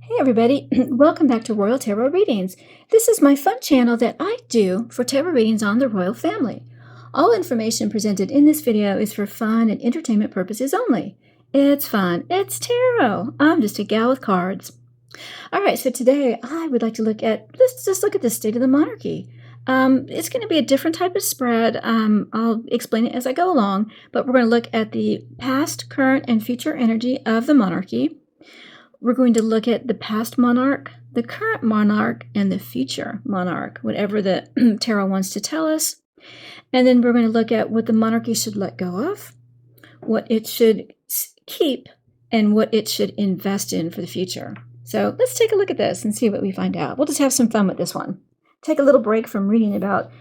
Hey everybody, welcome back to Royal Tarot Readings. This is my fun channel that I do for tarot readings on the royal family. All information presented in this video is for fun and entertainment purposes only. It's fun, it's tarot. I'm just a gal with cards. Alright, so today I would like to let's just look at the state of the monarchy. It's going to be a different type of spread. I'll explain it as I go along, but we're going to look at the past, current, and future energy of the monarchy. We're going to look at the past monarch, the current monarch, and the future monarch, whatever the tarot wants to tell us. And then we're going to look at what the monarchy should let go of, what it should keep, and what it should invest in for the future. So let's take a look at this and see what we find out. We'll just have some fun with this one. Take a little break from reading about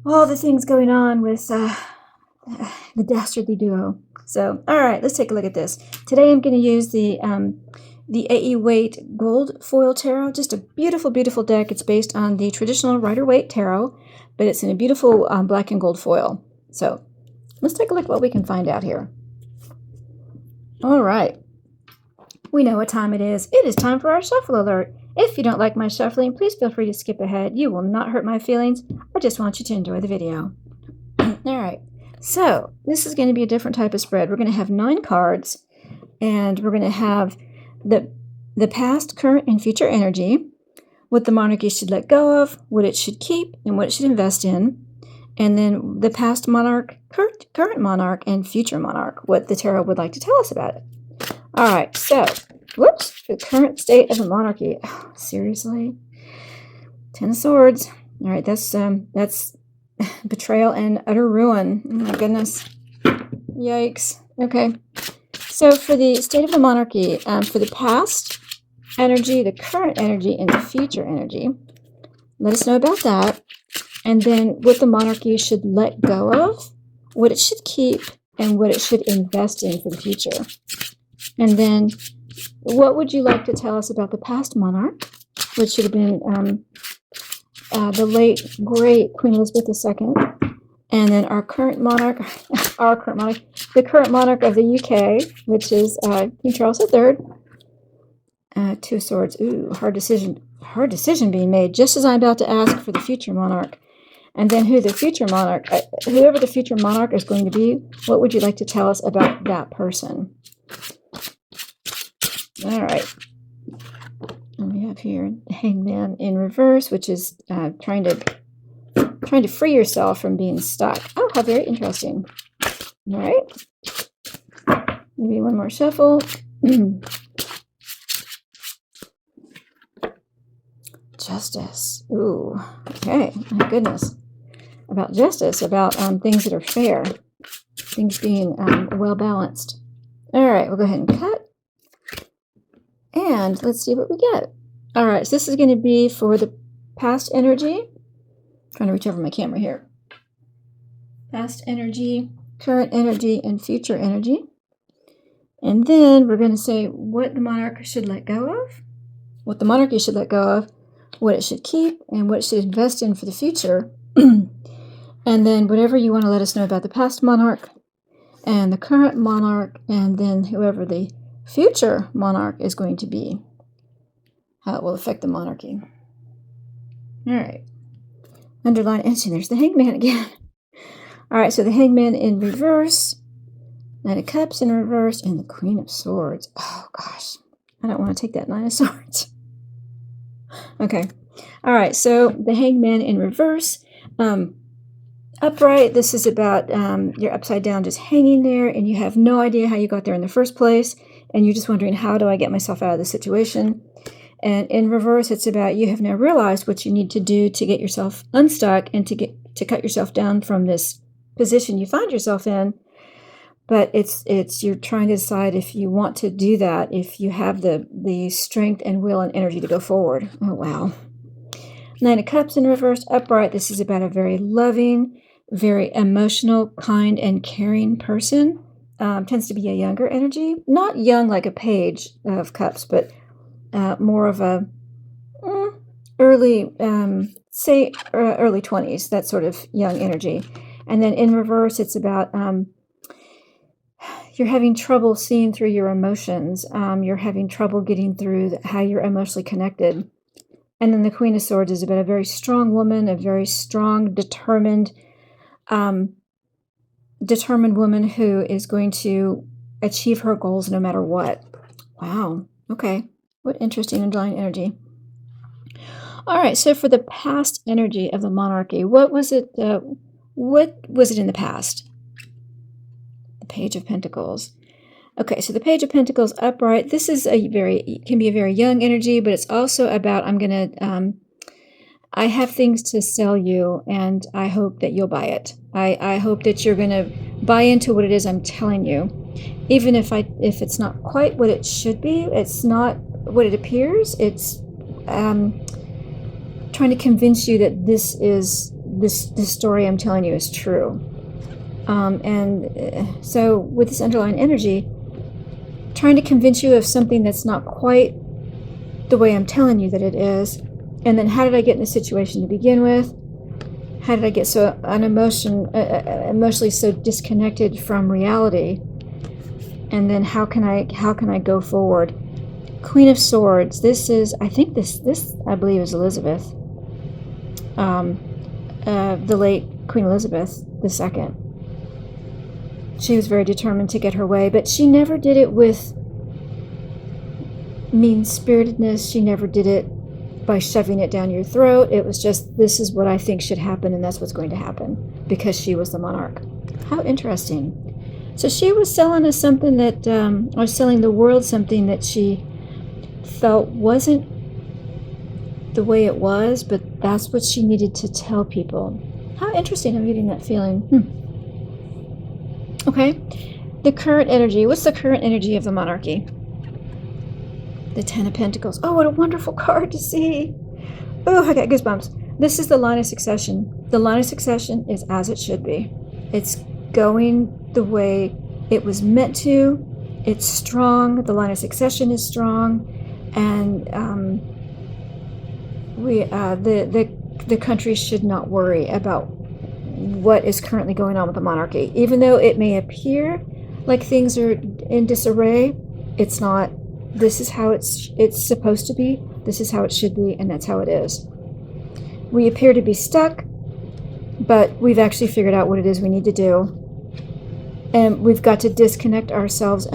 all the things going on with the dastardly duo. So, all right, let's take a look at this. Today I'm going to use the AE Waite Gold Foil Tarot. Just a beautiful, beautiful deck. It's based on the traditional Rider-Waite Tarot, but it's in a beautiful black and gold foil. So let's take a look at what we can find out here. All right. We know what time it is. It is time for our shuffle alert. If you don't like my shuffling, please feel free to skip ahead. You will not hurt my feelings. I just want you to enjoy the video. All right. So this is going to be a different type of spread. We're going to have 9 cards, and we're going to have the past, current, and future energy, what the monarchy should let go of, what it should keep, and what it should invest in, and then the past monarch, current monarch, and future monarch, what the tarot would like to tell us about it. All right, so, whoops, the current state of the monarchy. Oh, seriously? 10 of Swords. All right, that's betrayal and utter ruin. Oh my goodness. Yikes. Okay. So for the state of the monarchy, for the past energy, the current energy, and the future energy, let us know about that. And then what the monarchy should let go of, what it should keep, and what it should invest in for the future. And then what would you like to tell us about the past monarch, which should have been the late, great Queen Elizabeth II. And then our current monarch, the current monarch of the UK, which is King Charles III. 2 of Swords. Ooh, hard decision being made, just as I'm about to ask for the future monarch. And then whoever the future monarch is going to be, what would you like to tell us about that person? All right. And we have here the Hangman in reverse, which is trying to free yourself from being stuck. Oh, how very interesting. All right. Maybe one more shuffle. Justice. Ooh, okay. My goodness. About justice, about things that are fair, things being well balanced. All right, we'll go ahead and cut. And let's see what we get. All right, so this is going to be for the past energy. Trying to reach over my camera here. Past energy, current energy, and future energy. And then we're going to say what the monarch should let go of, what the monarchy should let go of, what it should keep, and what it should invest in for the future. And then whatever you want to let us know about the past monarch and the current monarch, and then whoever the future monarch is going to be, how it will affect the monarchy. All right. Underline, and see, there's the Hangman again. All right, so the Hangman in reverse, Knight of Cups in reverse, and the Queen of Swords. Oh, gosh. I don't want to take that 9 of Swords. Okay. All right, so the Hangman in reverse. Upright, this is about you're upside down just hanging there, and you have no idea how you got there in the first place, and you're just wondering, how do I get myself out of this situation? And in reverse, it's about you have now realized what you need to do to get yourself unstuck and to cut yourself down from this position you find yourself in. But it's you're trying to decide if you want to do that, if you have the strength and will and energy to go forward. Oh, wow. 9 of Cups in reverse, upright. This is about a very loving, very emotional, kind, and caring person. Tends to be a younger energy. Not young like a Page of Cups, but more of a early, say early 20s, that sort of young energy. And then in reverse, it's about you're having trouble seeing through your emotions. You're having trouble getting through how you're emotionally connected. And then the Queen of Swords is about a very strong woman, a very strong, determined woman who is going to achieve her goals no matter what. Wow. Okay. What interesting underlying energy. All right. So for the past energy of the monarchy, what was it? What was it in the past? The Page of Pentacles. Okay, so the Page of Pentacles upright. This is can be a very young energy, but it's also about I have things to sell you, and I hope that you'll buy it. I hope that you're going to buy into what it is I'm telling you, even if it's not quite what it should be. It's not what it appears. It's trying to convince you that this story I'm telling you is true. So with this underlying energy, trying to convince you of something that's not quite the way I'm telling you that it is. And then how did I get in this situation to begin with? How did I get so emotionally so disconnected from reality? And then how can I go forward? Queen of Swords. This is, I think this I believe is Elizabeth. The late Queen Elizabeth II. She was very determined to get her way, but she never did it with mean-spiritedness. She never did it by shoving it down your throat. It was just, this is what I think should happen, and that's what's going to happen, because she was the monarch. How interesting. So she was selling us something that, or selling the world something that she felt wasn't the way it was, but that's what she needed to tell people. How interesting. I'm getting that feeling. Okay. The current energy. What's the current energy of the monarchy? The Ten of Pentacles. Oh, what a wonderful card to see. Oh, I got goosebumps. This is the line of succession. The line of succession is as it should be. It's going the way it was meant to. It's strong. The line of succession is strong. And the country should not worry about what is currently going on with the monarchy. Even though it may appear like things are in disarray, it's not. This is how it's supposed to be. This is how it should be, and that's how it is. We appear to be stuck, but we've actually figured out what it is we need to do. And we've got to disconnect ourselves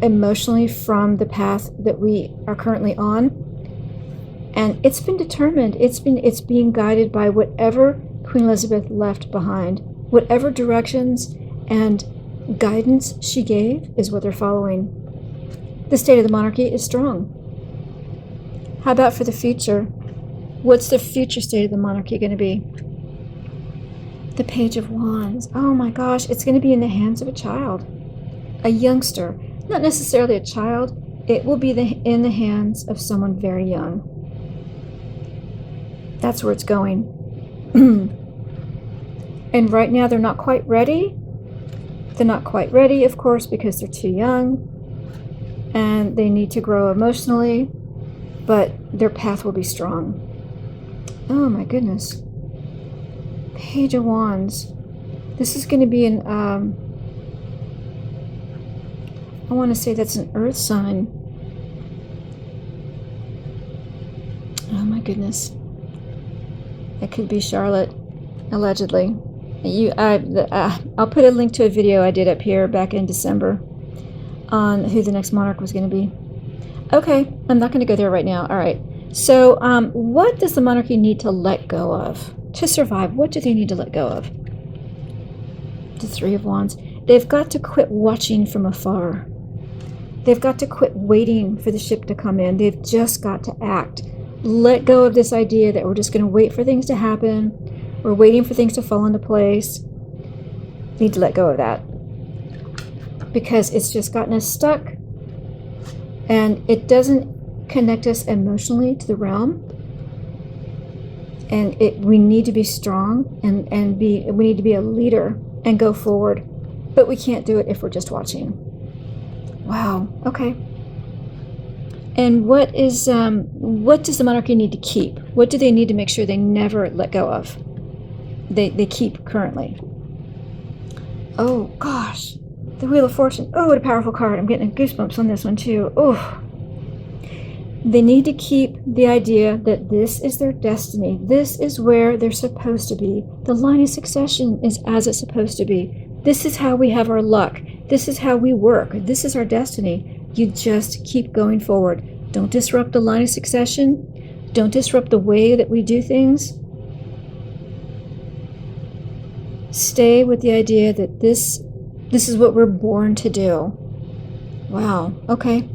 emotionally from the path that we are currently on. And it's been determined. It's being guided by whatever Queen Elizabeth left behind. Whatever directions and guidance she gave is what they're following. The state of the monarchy is strong. How about for the future? What's the future state of the monarchy going to be? The Page of Wands. Oh my gosh, it's going to be in the hands of a child. A youngster. Not necessarily a child. It will be in the hands of someone very young. That's where it's going. And right now they're not quite ready. They're not quite ready, of course, because they're too young. And they need to grow emotionally, but their path will be strong. Oh my goodness. Page of Wands. This is going to be an, I want to say that's an earth sign. Oh my goodness. It could be Charlotte, allegedly. I'll put a link to a video I did up here back in December on who the next monarch was going to be. Okay, I'm not going to go there right now. All right. So what does the monarchy need to let go of to survive? What do they need to let go of? The Three of Wands. They've got to quit watching from afar. They've got to quit waiting for the ship to come in. They've just got to act. Let go of this idea that we're just going to wait for things to happen. We're waiting for things to fall into place. Need to let go of that, because it's just gotten us stuck, and it doesn't connect us emotionally to the realm. And we need to be strong and we need to be a leader and go forward, but we can't do it if we're just watching. Wow. Okay. And what does the monarchy need to keep? What do they need to make sure they never let go of? They keep currently. Oh gosh. The Wheel of Fortune. Oh, what a powerful card. I'm getting goosebumps on this one too. Oh. They need to keep the idea that this is their destiny. This is where they're supposed to be. The line of succession is as it's supposed to be. This is how we have our luck. This is how we work. This is our destiny. You just keep going forward. Don't disrupt the line of succession. Don't disrupt the way that we do things. Stay with the idea that this is what we're born to do. Wow. Okay.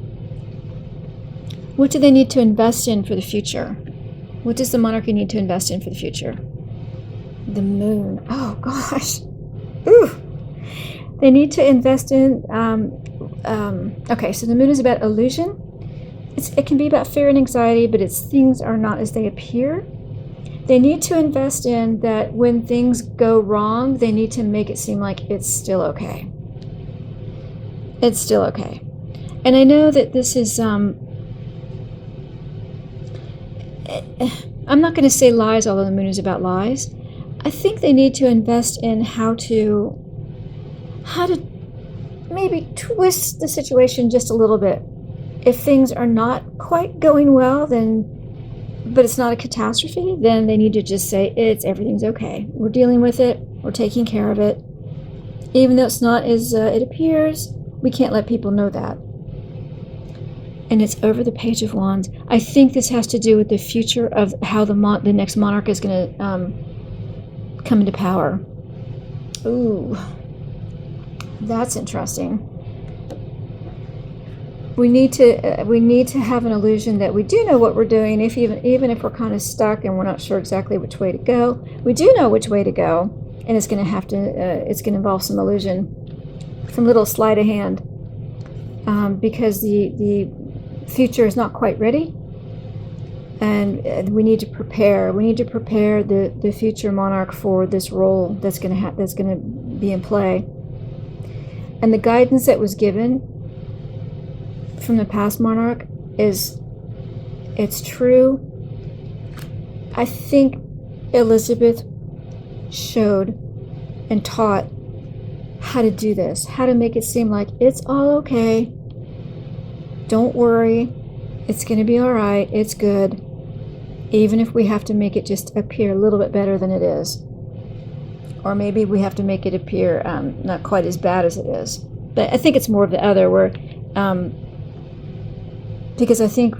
What do they need to invest in for the future? What does the monarchy need to invest in for the future? The moon. Oh, gosh. Ooh. They need to invest in... okay, so the moon is about illusion. It can be about fear and anxiety, but things are not as they appear. They need to invest in that when things go wrong, they need to make it seem like it's still okay. It's still okay. And I know that this is... I'm not going to say lies, although the moon is about lies. I think they need to invest in how to maybe twist the situation just a little bit. If things are not quite going well, but it's not a catastrophe, then they need to just say, everything's okay. We're dealing with it. We're taking care of it. Even though it's not as it appears, we can't let people know that. And it's over the Page of Wands. I think this has to do with the future of how the next monarch is going to come into power. Ooh, that's interesting. We need to have an illusion that we do know what we're doing. Even if we're kind of stuck and we're not sure exactly which way to go, we do know which way to go, and it's going to involve some illusion, some little sleight of hand, because the future is not quite ready, and we need to prepare. We need to prepare the future monarch for this role that's going to be in play. And the guidance that was given from the past monarch it's true. I think Elizabeth showed and taught how to do this, how to make it seem like it's all okay. Don't worry, it's going to be all right, it's good, even if we have to make it just appear a little bit better than it is. Or maybe we have to make it appear not quite as bad as it is. But I think it's more of the other, where because I think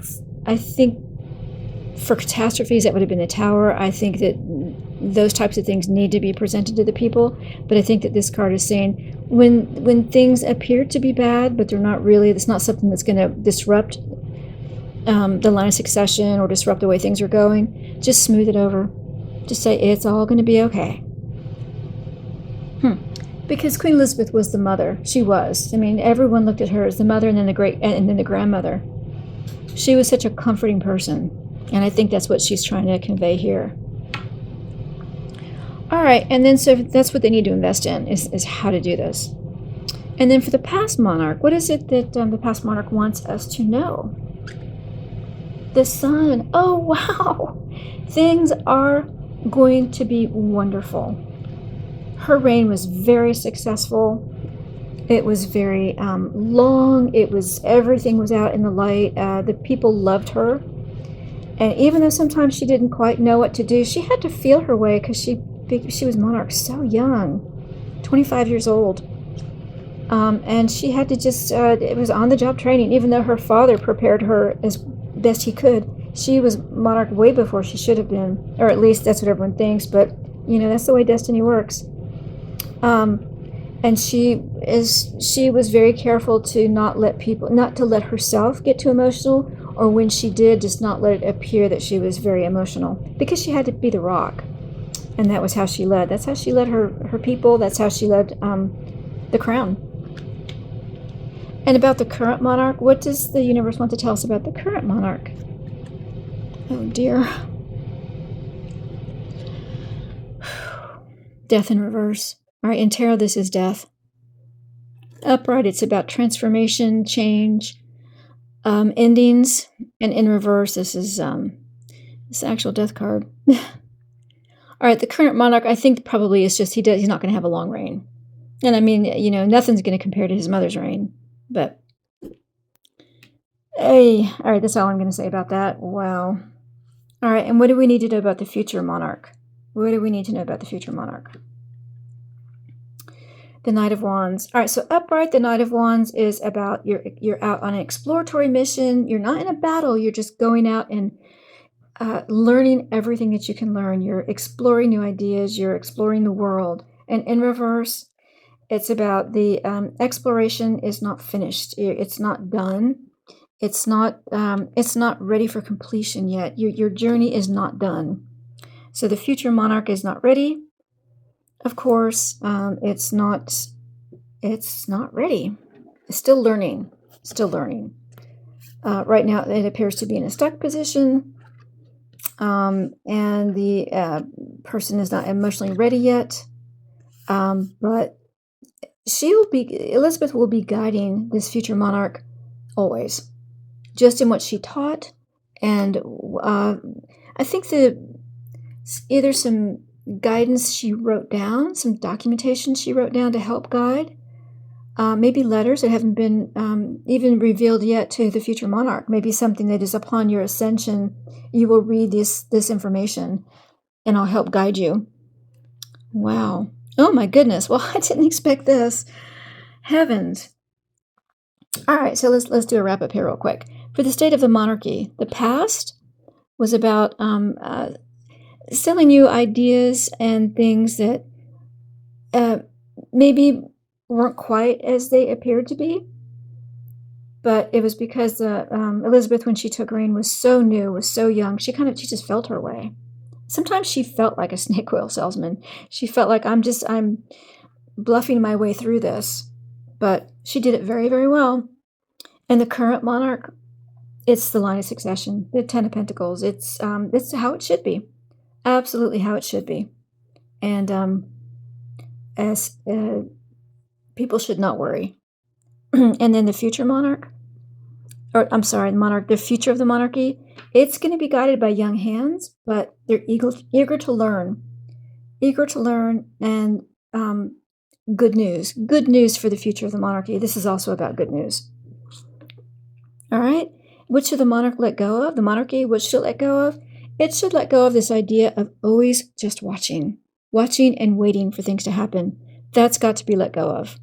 for catastrophes, that would have been the Tower. I think that those types of things need to be presented to the people. But I think that this card is saying when things appear to be bad, but they're not really, it's not something that's going to disrupt the line of succession or disrupt the way things are going, just smooth it over. Just say it's all going to be okay. Because Queen Elizabeth was the mother. She was. I mean, everyone looked at her as the mother, and then the grandmother. She was such a comforting person, and I think that's what she's trying to convey here. All right, and then so that's what they need to invest in, is how to do this. And then for the past monarch, what is it that the past monarch wants us to know? The Sun. Oh, wow. Things are going to be wonderful. Her reign was very successful. It was very long. Everything was out in the light. The people loved her. And even though sometimes she didn't quite know what to do, she had to feel her way, because she was monarch so young, 25 years old. And she had to just, it was on-the-job training. Even though her father prepared her as best he could, she was monarch way before she should have been. Or at least that's what everyone thinks. But, that's the way destiny works. And she was very careful to not to let herself get too emotional, or when she did, just not let it appear that she was very emotional, because she had to be the rock, and that was how she led. That's how she led her people. That's how she led the crown. And about the current monarch, what does the universe want to tell us about the current monarch? Oh dear. Death in reverse. All right, in tarot, this is death. Upright, it's about transformation, change, endings. And in reverse, this is this actual death card. All right, the current monarch, I think probably is just, he's not going to have a long reign. And I mean, you know, nothing's going to compare to his mother's reign. But, hey, all right, that's all I'm going to say about that. Wow. All right, and what do we need to know about the future monarch? What do we need to know about the future monarch? The Knight of Wands. All right, so upright, the Knight of Wands is about you're out on an exploratory mission. You're not in a battle. You're just going out and learning everything that you can learn. You're exploring new ideas. You're exploring the world. And in reverse, it's about the exploration is not finished. It's not done. It's not ready for completion yet. Your journey is not done. So the future monarch is not ready. Of course, it's not ready. It's still learning. Right now, it appears to be in a stuck position, and the person is not emotionally ready yet. But Elizabeth will be guiding this future monarch always, just in what she taught, and I think either some guidance she wrote down, some documentation she wrote down to help guide, maybe letters that haven't been even revealed yet to the future monarch. Maybe something that is upon your ascension, you will read this information, and I'll help guide you. Wow. Oh my goodness. Well, I didn't expect this. Heavens. All right, so let's do a wrap up here real quick. For the state of the monarchy, the past was about selling you ideas and things that maybe weren't quite as they appeared to be. But it was because Elizabeth, when she took reign, was so new, was so young. She just felt her way. Sometimes she felt like a snake oil salesman. She felt like I'm bluffing my way through this. But she did it very, very well. And the current monarch, it's the line of succession, the Ten of Pentacles. It's how it should be, absolutely how it should be. And as people should not worry. And then the future monarch, the future of the monarchy, it's going to be guided by young hands, but they're eager to learn, and good news for the future of the monarchy. This is also about good news. All right, what should the monarch let go of? The monarchy, what should it let go of? It should let go of this idea of always just watching and waiting for things to happen. That's got to be let go of.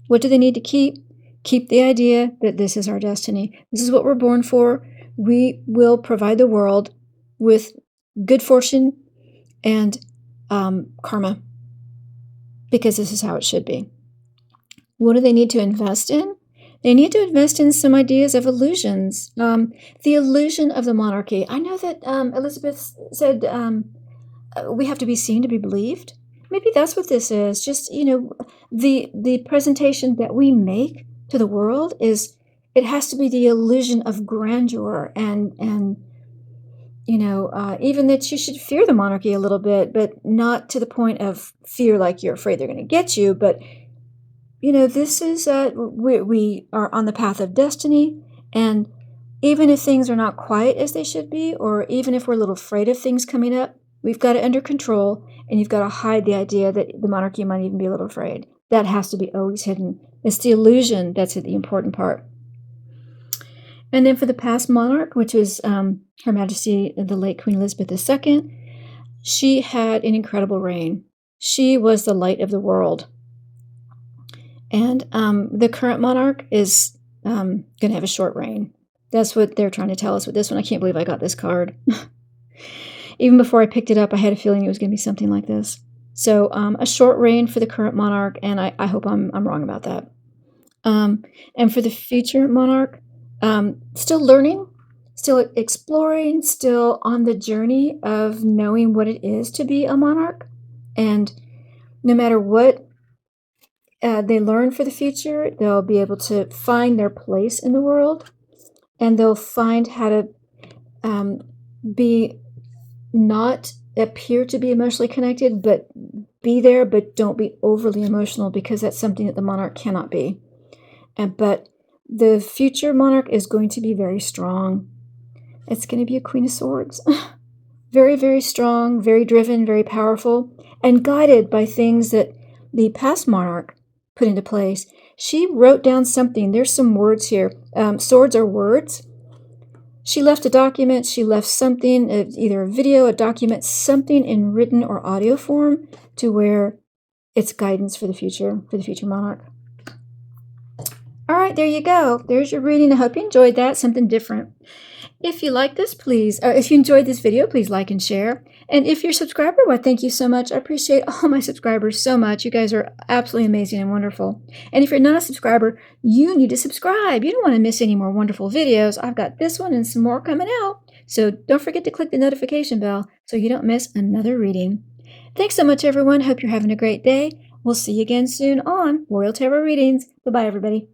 What do they need to keep? Keep the idea that this is our destiny. This is what we're born for. We will provide the world with good fortune and karma, because this is how it should be. What do they need to invest in? They need to invest in some ideas of illusions. The illusion of the monarchy. I know that Elizabeth said we have to be seen to be believed. Maybe that's what this is. Just, the presentation that we make to the world is, it has to be the illusion of grandeur and even that you should fear the monarchy a little bit, but not to the point of fear like you're afraid they're going to get you. But, this is, we are on the path of destiny, and even if things are not quite as they should be, or even if we're a little afraid of things coming up, we've got it under control, and you've got to hide the idea that the monarchy might even be a little afraid. That has to be always hidden. It's the illusion that's the important part. And then for the past monarch, which was Her Majesty, the late Queen Elizabeth II, she had an incredible reign. She was the light of the world. And the current monarch is going to have a short reign. That's what they're trying to tell us with this one. I can't believe I got this card. Even before I picked it up, I had a feeling it was going to be something like this. So a short reign for the current monarch, and I hope I'm wrong about that. And for the future monarch, still learning, still exploring, still on the journey of knowing what it is to be a monarch. And no matter what they learn for the future, they'll be able to find their place in the world, and they'll find how to not appear to be emotionally connected, but be there, but don't be overly emotional, because that's something that the monarch cannot be. But the future monarch is going to be very strong. It's going to be a Queen of Swords. Very, very strong, very driven, very powerful, and guided by things that the past monarch put into place. She wrote down something. There's some words here. Swords are words. She left a document. She left something, either a video, a document, something in written or audio form to where it's guidance for the future monarch. All right, there you go. There's your reading. I hope you enjoyed that, something different. If you like this, please, if you enjoyed this video, please like and share. And if you're a subscriber, well, thank you so much. I appreciate all my subscribers so much. You guys are absolutely amazing and wonderful. And if you're not a subscriber, you need to subscribe. You don't want to miss any more wonderful videos. I've got this one and some more coming out. So don't forget to click the notification bell so you don't miss another reading. Thanks so much, everyone. Hope you're having a great day. We'll see you again soon on Royal Tarot Readings. Bye-bye, everybody.